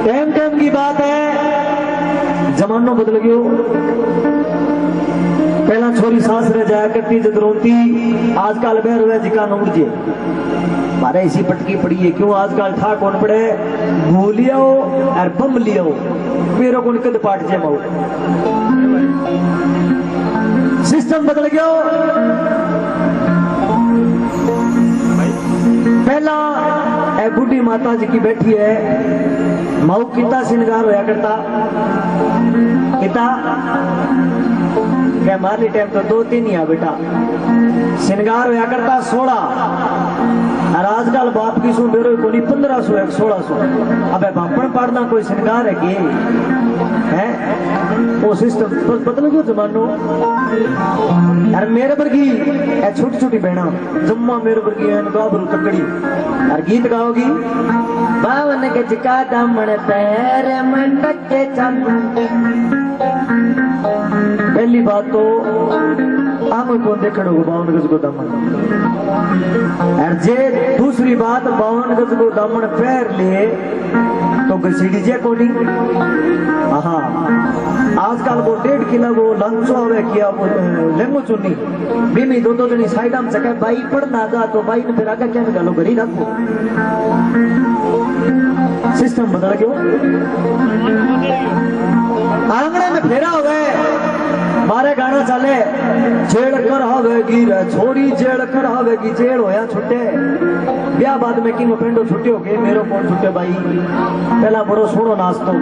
Time time की बात है, जमानो बदल गयो। पहला छोरी सास रह जाया करती जद रोती, आजकल बहर हुआ जिका न उड़ जे मारे इसी पटकी पड़ी है। क्यों आजकल था कौन पड़े भूलियो और बम लियो मेरे को कद पाट जे माओ। सिस्टम बदल गया। पहला ए बूढ़ी माता जी की बैठी है, माऊ कितना श्रृंगार होया करता, कितना क्या मारली टाइम तो 2-3 ही आ बेटा, श्रृंगार होया करता 16 और आजकल बाप की सो बेरो को 1500 है 1600। अबे बापन पाड़ना कोई श्रृंगार है कि है वो सिस्टम बदल गयो जमानो। और मेरे वर्गी छोटी छोटी बहना जम्मा मेरे वर्गी गाभरू तकड़ी और गीत गाओगी बावन के चिका दामन पैर मंडक के चंद। पहली बात तो आम को देखो 52 गज को दामन, और जे दूसरी बात 52 गज को दामन पैर ले तो घसीटी जे कोनी। हाँ आजकल वो 1.5 किलो वो लंचो आवे किया वो लेंगो चुनी बीमी दो जनी साइड में चके बाई पड़ना जा तो बाई ने फिर आगे क्या निकालो घरी रखो। सिस्टम बदल गयो। आंगणे में फेरा हो गए मारे गाना चले छेड़ कर हवेगी रे छोरी जेड़ कर हवेगी जेड़ होया छुट्टे ब्याह बाद में किंग पेंडो छुट्टी हो गए मेरो कौन छुट्टे भाई पहला बड़ो सोनो नाचतो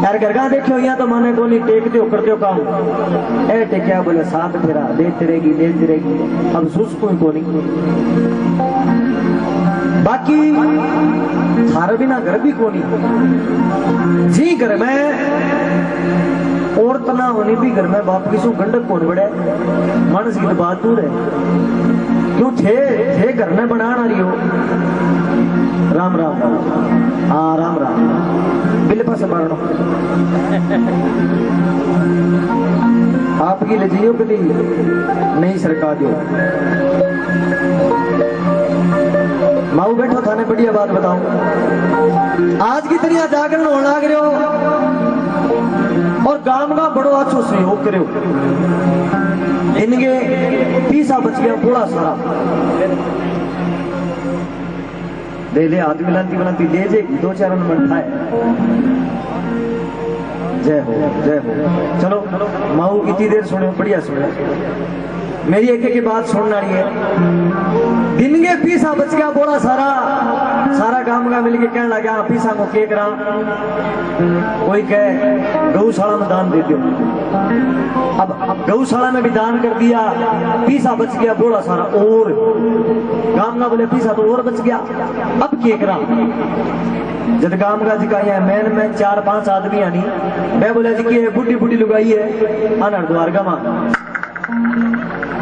यार घर का देखियो यहाँ तो माने को नहीं टेक दियो कर दियो काम ए टेकिया बोले साथ फेरा देती रहेगी अब सुस को नहीं। बाकी थारे बिना घर भी को नहीं जी घर में औरत ना होनी भी घर में बाप की सु गंडक कौन बड़े मानस की बात दूर है। क्यों थे घर में बनाना रही हो राम राम हाँ राम राम बिल पास मारना आपकी ले जियो कभी नहीं सरका दियो। माऊ बैठो थाने बढ़िया बात बताऊं आज की तरह जागरण होने लग रहे हो और गांव का बड़ो अच्छो सहयोग करो। इनके पीसा बच गया थोड़ा सारा दे दे हाथ मिलाती दे जेगी 2-4 मन खाए। जय हो चलो माऊ कितनी देर सुने बढ़िया सुने मेरी एक बात सुनना रही है। दिन के पीसा बच गया बड़ा सारा काम का मिलके कहने लगा पीसा को के करा कोई कह गौशाला में दान दे दो। अब गौशाला में भी दान कर दिया पीसा बच गया बड़ा सारा और काम का बोले पीसा तो और बच गया। अब के करा जब काम का जिका यहाँ मैन में 4-5 आदमी आनी मैं बोला जी की बुढ़ी बुढ़ी लुगाई है अनर द्वारका मां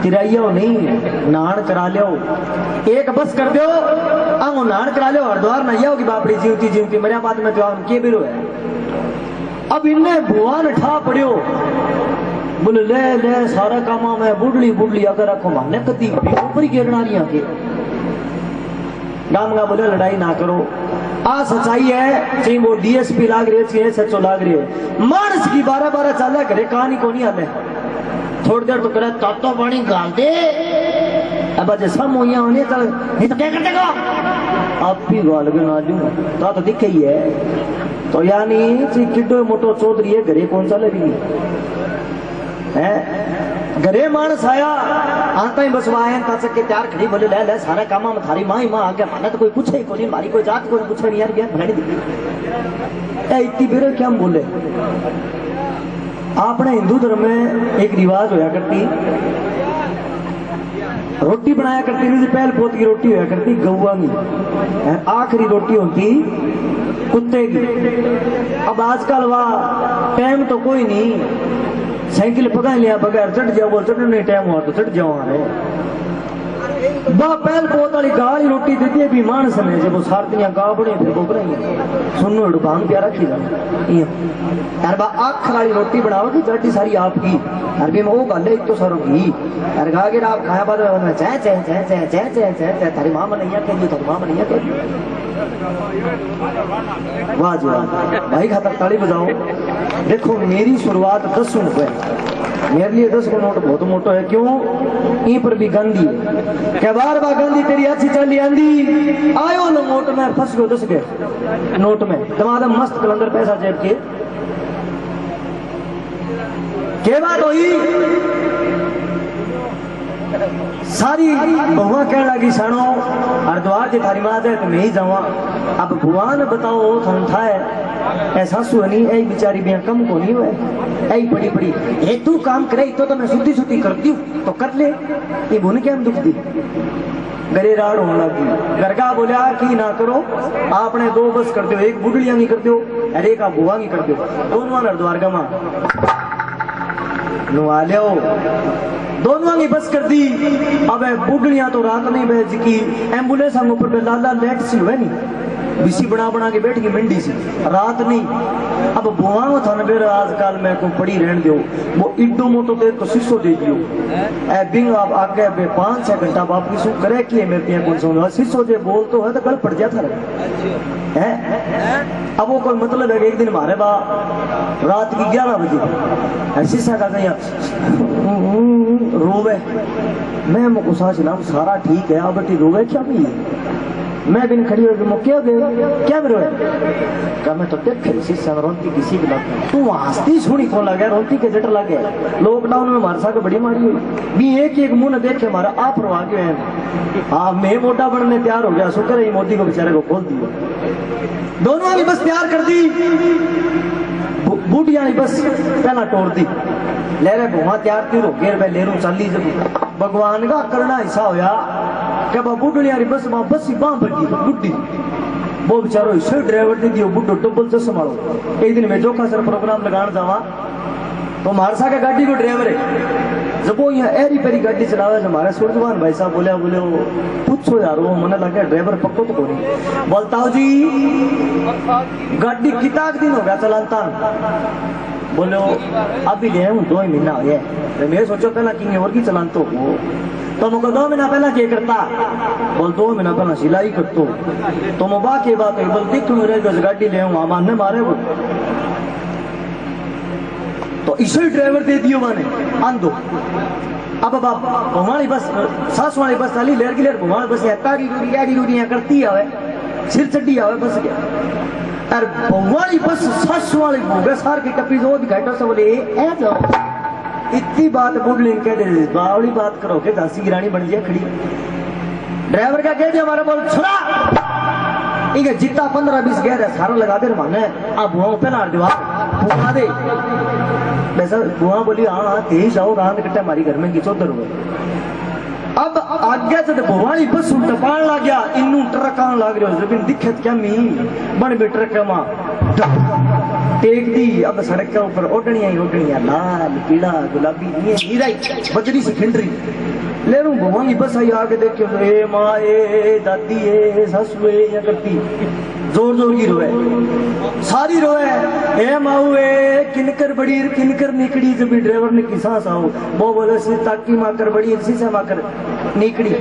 तिराइयो नहीं नान करा लो एक बस कर दो अंगो नान करा लो हरिद्वार नैया होगी बापड़ी जीवती मेरे बात में जवाब के बिरो है। अब इन्हें भुआन ठा पड़ियो बोले ले सारा कामा में बुढ़ली अगर रखो माने कदी ऊपर ही गिरना रही आगे गाम का बोले लड़ाई ना करो आ सच्चाई है चाहे वो डीएसपी लाग रही है चाहे सचो लाग रही है मानस की 12 चाले घरे कहानी को नहीं आते थोड़ी देर तो करे तातो पानी गाल दे अब जे सब मोइया होने चल नहीं तो क्या करते को आप भी गाल के ना दूं तो दिखे ही है तो यानी ची किड्डो मोटो चौधरी है घरे कौन सा लगी है घरे मानस आया आता ही बस वायन का के त्यार खड़ी बोले ले सारा कामा में थारी मां ही मां आगे माने तो कोई पूछे ही कोई मारी कोई जात कोई पूछे नहीं यार क्या भगाड़ी दी ए इतनी बेरे क्या बोले। अपने हिंदू धर्म में एक रिवाज होया करती रोटी बनाया करती नहीं पहल पोत की रोटी होया करती गौवा की आखिरी रोटी होती कुत्ते की। अब आजकल वाह टाइम तो कोई नहीं साइकिल पका लिया बगैर चढ़ जाओ बोल चढ़ने नहीं टाइम हुआ तो चढ़ जाओ बा पहल पोत वाली गाली रोटी देती है भी मानस ने जब वो सारतियां गा बड़े फिर वो बनाई सुनो भांग प्यारा रखी यार बा आख वाली रोटी बनाओगी चढ़ी सारी आपकी अरबी में वो गल एक तो सरो घी यार गा के आप खाया बाद में चाहे थारी मां बनैया कह दी थारी मां बनैया कह दी वाह जी वाह, भाई खातर ताली बजाओ। देखो मेरी शुरुआत 10 रुपए, मेरे लिए 10 का नोट बहुत मोटो है। क्यों? ई पर भी गांधी है क्या? बार बार गांधी तेरी अच्छी चली आंधी आयो ना नोट में फंस गयो 10 के नोट में। तुम्हारा मस्त कलंदर पैसा जेब के बात हुई। सारी बहुआ कहने लगी सानो हरिद्वार जी थारी मात है तो मैं ही जावा। अब भगवान बताओ थन थाए ऐसा सुनी ऐ बेचारी बिया कम को नहीं हुए ऐ बड़ी बड़ी ए तू काम करे तो मैं सुधी सुधी करती हूँ तो कर ले। ये भून क्या दुख दी गरे राड़ होने लगी। गरगा बोलिया कि ना करो आपने 2 बस कर दो, एक बुढ़िया नहीं कर दो अरे एक भुआ नहीं कर दो। दोनों हरिद्वार गमा नुआ लियो, दोनों की बस कर दी। अब बुढ़िया तो रात नहीं भेज की एम्बुलेंस हम ऊपर पे लाला लेट सी हुए नहीं बिसी बना बना के बैठ की मिंडी सी रात नहीं। अब बुआ था बेर आजकल मैं को पड़ी रहन दो वो इड्डो मोटो दे तो शीशो दे दियो ए बिंग आप आगे बे 5-6 घंटा वापस करे कि मेरे पिया कौन सुनो शीशो जे बोल तो है तो गल पड़ जाता है। अब वो कोई मतलब है कि एक दिन मारे बा रात की 11 बजे शीशा का गया रोवे मैं मुको साच नाम सारा ठीक है अब रोवे क्या भी मैं बिन खड़ी हो क्या गए क्या भी रोए क्या मैं तो देख शीशा में रोती किसी भी लग तू हंसती सुनी कौन लगे रोती के जट लगे। लॉकडाउन में मारसा के बड़ी मारी हुई भी एक मुंह न देखे हमारा आप रवा के हाँ मैं मोटा बनने तैयार हो गया शुक्र है मोदी को बेचारे को खोल दिया। दोनों की बस तैयार कर दी बूढ़िया बस पहला तोड़ दी ले रहे भुआ तैयार थी रोके रुपए ले रू चाली भगवान का करना हिस्सा होया क्या बुढ़िया बस बस ही बां भर गई बुढ़ी वो बेचारो इसे ड्राइवर दे दियो बुढ़ो डबल चश्मा मारो। एक दिन मैं जोखा सर प्रोग्राम लगाने जावा तो मारसा का गाड़ी को ड्राइवर है जब वो यहाँ एरी पेरी गाड़ी चलावे हमारे सूरजवान भाई साहब बोले पूछो यार वो मन लगे ड्राइवर पक्को तो कोनी बोलता हूँ जी गाड़ी कितना दिन हो गया चलाता बोलो अभी ले हूँ 2 महीना हो गया। मैं सोचो पहला कि और की चलान तो मुझे 2 महीना पहला क्या करता बोल 2 महीना पहला सिलाई करतो तो मुबा की बात है बोल देख मेरे गाड़ी ले हूँ मानने मारे वो तो इसे ड्राइवर दे दियो मैंने आन दो। अब घुमाड़ी बस सास वाली बस चली लेर की लेर घुमाड़ी बस तारी रूरी करती है सिर चढ़ी आवे बस और भगवानी बस सास वाली भोगे सार की टपी जो दिखाई से बोले ए जाओ इतनी बात बुढ़ कह दे बावली बात करो के दासी की रानी बन जाए खड़ी। ड्राइवर का कह दिया हमारा बोल छुरा इनके जितना 15-20 गैर है सारा लगा दे माने आप भुआ पहला बुआ दे वैसा बुआ बोली हाँ तेज आओ रात कट्टा हमारी घर में खींचो उधर हुए। अब आगे से भगवानी बस टपान लग गया इनू ट्रक आने लग रहा जब दिखे क्या मी बन भी ट्रक मां टेक दी। अब सड़क के ऊपर ओढ़निया लाल पीला गुलाबी नीरा बजरी से खिंडरी ले रू भगवानी बस आई आगे देखे ए माँ ए दादी ए सासू या करती जोर जोर की रोए सारी रोए ए माऊ ए किनकर बड़ी किनकर निकड़ी जब ड्राइवर ने की सांस आओ वो बोले से ताकी माकर बड़ी शीशा माकर निकड़ी।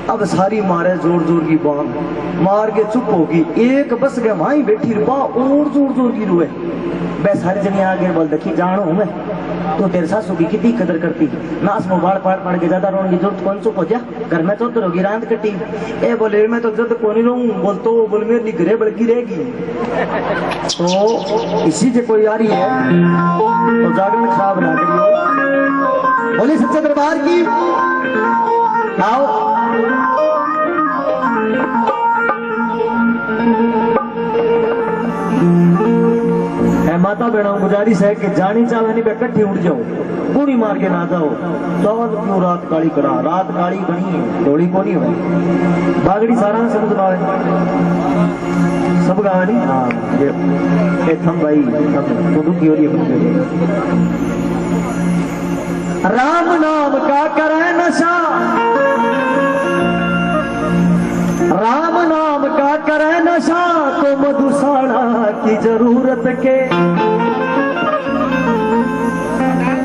अब सारी मारे जोर जोर की बात मार के चुप होगी एक बस के वहीं बैठी रुपा और जोर जोर की रोए वह सारी जने आगे बोल देखी जानो मैं तो तेरे सासू की कितनी कदर करती नास में बाढ़ पाड़ के ज्यादा रोने की जरूरत कौन चुप हो जा घर में चौधर होगी रात कटी ए बोले मैं तो जद कौन रहूं बोल तो बोल मेरी घरे बड़की रहेगी तो इसी से कोई आ रही है तो जागरण खराब ना करियो बोले सच्चे दरबार की आओ। माता बहनों गुजारिश है कि जानी चाहे नहीं इकट्ठी उठ जाओ पूरी मार के ना जाओ चावल क्यों रात काली करा रात काली बनी है डोली को नहीं हुई बागड़ी सारा सब सुनावे सब गावा नहीं हाँ ये थम भाई तो दुखी हो रही है राम नाम का करे नशा राम नाम का करे नशा तो मधुशाला की जरूरत के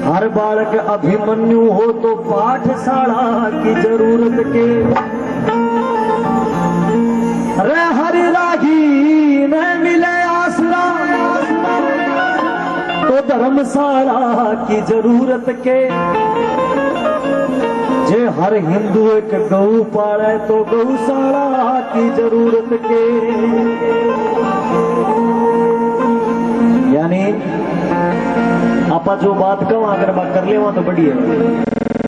हर बालक अभिमन्यु हो तो पाठशाला की जरूरत के रे हरि रागी न मिले आसरा तो धर्मशाला की जरूरत के। जे हर हिंदू एक गौ पाले तो गौशाला की जरूरत के। यानी आपा जो बात कहो अगर बात कर ले वहां तो बढ़िया।